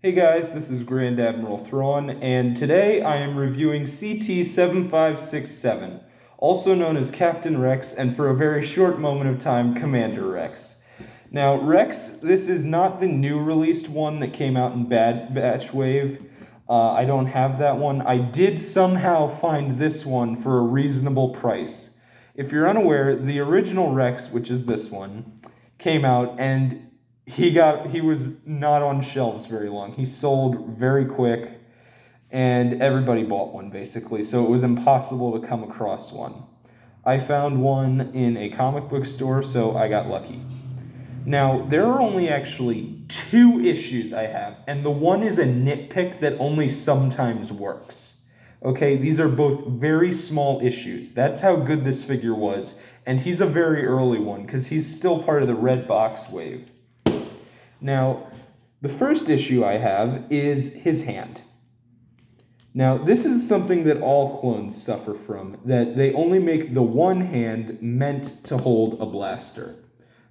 Hey guys, this is Grand Admiral Thrawn, and today I am reviewing CT-7567, also known as Captain Rex, and for a very short moment of time, Commander Rex. Now, Rex, this is not the new released one that came out in Bad Batch Wave. I don't have that one. I did somehow find this one for a reasonable price. If you're unaware, the original Rex, which is this one, came out and he was not on shelves very long. He sold very quick and everybody bought one basically, so it was impossible to come across one. I found one in a comic book store, so I got lucky. Now, there are only actually two issues I have, and the one is a nitpick that only sometimes works. Okay, these are both very small issues. That's how good this figure was, and he's a very early one because he's still part of the red box wave. Now, the first issue I have is his hand. Now, this is something that all clones suffer from, that they only make the one hand meant to hold a blaster.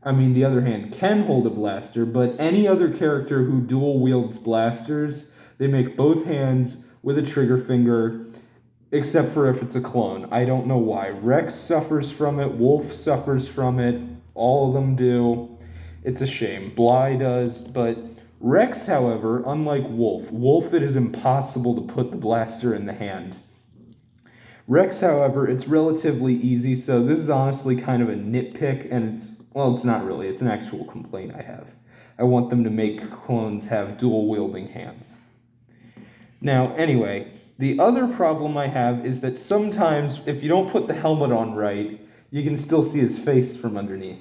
I mean, the other hand can hold a blaster, but any other character who dual wields blasters, they make both hands with a trigger finger, except for if it's a clone. I don't know why. Rex suffers from it, Wolf suffers from it, all of them do. It's a shame. Bly does, but Rex, however, unlike Wolf it is impossible to put the blaster in the hand. Rex, however, it's relatively easy, so this is honestly kind of a nitpick, and it's not really, it's an actual complaint I have. I want them to make clones have dual-wielding hands. Now, anyway, the other problem I have is that sometimes, if you don't put the helmet on right, you can still see his face from underneath.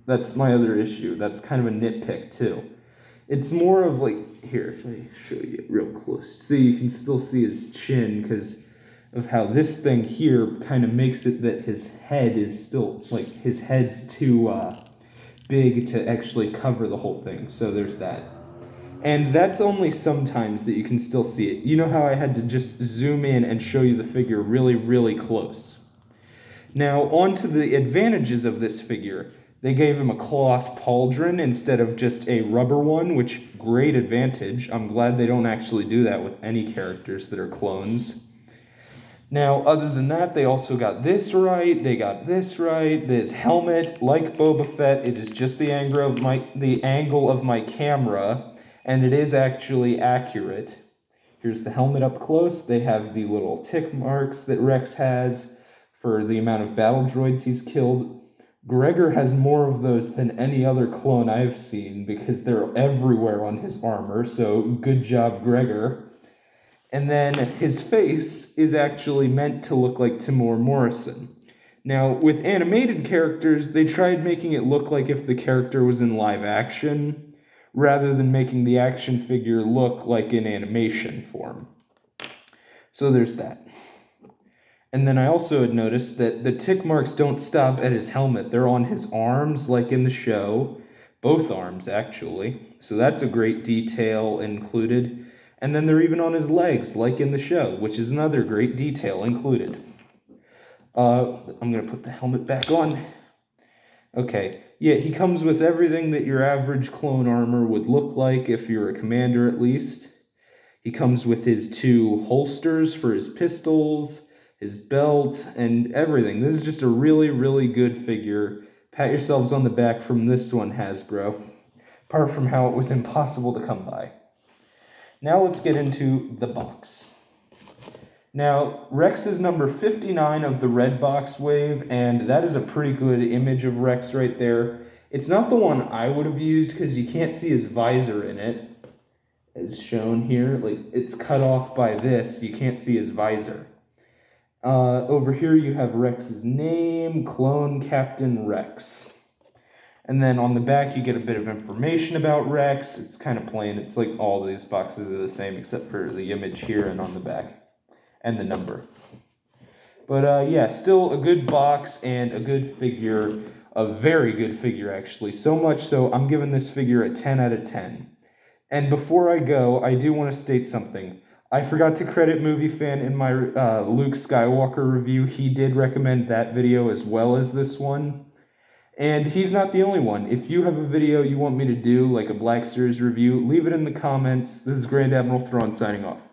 That's my other issue. That's kind of a nitpick, too. It's more of like, here, if I show you real close. See, you can still see his chin because of how this thing here kind of makes it that his head is still, like, his head's too big to actually cover the whole thing. So there's that. And that's only sometimes that you can still see it. You know how I had to just zoom in and show you the figure really, really close. Now, on to the advantages of this figure. They gave him a cloth pauldron instead of just a rubber one, which, great advantage. I'm glad they don't actually do that with any characters that are clones. Now, other than that, they also got this right, they got this right. This helmet, like Boba Fett, it is just the angle of my camera, and it is actually accurate. Here's the helmet up close. They have the little tick marks that Rex has for the amount of battle droids he's killed. Gregor has more of those than any other clone I've seen because they're everywhere on his armor, so good job, Gregor. And then his face is actually meant to look like Timur Morrison. Now, with animated characters, they tried making it look like if the character was in live action, rather than making the action figure look like in animation form. So there's that. And then I also had noticed that the tick marks don't stop at his helmet. They're on his arms, like in the show. Both arms, actually. So that's a great detail included. And then they're even on his legs, like in the show, which is another great detail included. I'm going to put the helmet back on. Okay, yeah, he comes with everything that your average clone armor would look like if you're a commander at least. He comes with his two holsters for his pistols, his belt, and everything. This is just a really, really good figure. Pat yourselves on the back from this one, Hasbro. Apart from how it was impossible to come by. Now let's get into the box. Now, Rex is number 59 of the red box wave, and that is a pretty good image of Rex right there. It's not the one I would have used because you can't see his visor in it, as shown here. Like, it's cut off by this. You can't see his visor. Over here you have Rex's name, Clone Captain Rex. And then on the back you get a bit of information about Rex. It's kind of plain. It's like all these boxes are the same except for the image here and on the back. And the number. But yeah, still a good box and a good figure. A very good figure, actually. So much so, I'm giving this figure a 10 out of 10. And before I go, I do want to state something. I forgot to credit Movie Fan in my Luke Skywalker review. He did recommend that video as well as this one. And he's not the only one. If you have a video you want me to do, like a Black Series review, leave it in the comments. This is Grand Admiral Thrawn signing off.